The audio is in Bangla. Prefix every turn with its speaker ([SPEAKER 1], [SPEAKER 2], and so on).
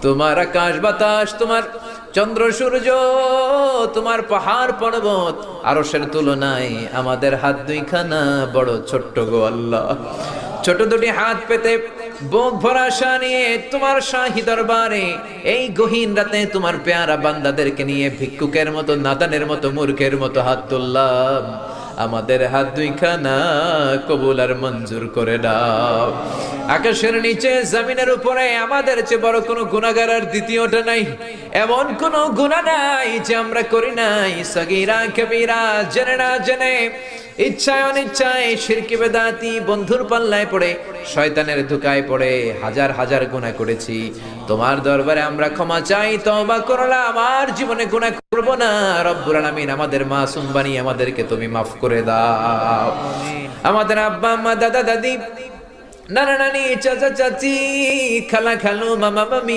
[SPEAKER 1] তোমার আকাশ বাতাস, তোমার চন্দ্র সূর্য, তোমার পাহাড় পর্বত আরশের তুলনায় আমাদের হাত দুইখানা বড় ছোট্ট গো আল্লাহ। ছোট দুটি হাত পেতে বুক ভরা আশা নিয়ে তোমার শাহী দরবারে এই গহীন রাতে তোমার পেয়ারা বান্দাদেরকে নিয়ে ভিক্ষুকের মতো, নাদানের মতো, মূর্খের মতো হাত তুললাম। আমাদের হাত দুইখানা কবুল আর মঞ্জুর করে দাও। আকাশের নিচে জমিনের উপরে আমাদের চেয়ে বড় কোনো গুনাহগার আর দ্বিতীয়টা নাই। এমন কোনো গুনাহ নাই যে আমরা করি নাই, সগীরা কবিরা, জেনে না জেনে, ইচ্ছায় অনিচ্ছায়, শিরকি বেদাতি, বন্ধুর পাল্লায় পড়ে, শয়তানের ধোঁকায় পড়ে হাজার হাজার গুনাহ করেছি। তোমার দরবারে আমরা ক্ষমা চাই, তওবা করলাম, আমার জীবনে গুনাহ করব না। রব্বুল আলামিন আমাদের মাসুম বানিয়ে আমাদেরকে তুমি মাফ করে দাও। আমাদের আব্বা আম্মা, দাদা দাদি, নানা নানি, চাচা চাচি, খালা খালু, মামা মামি,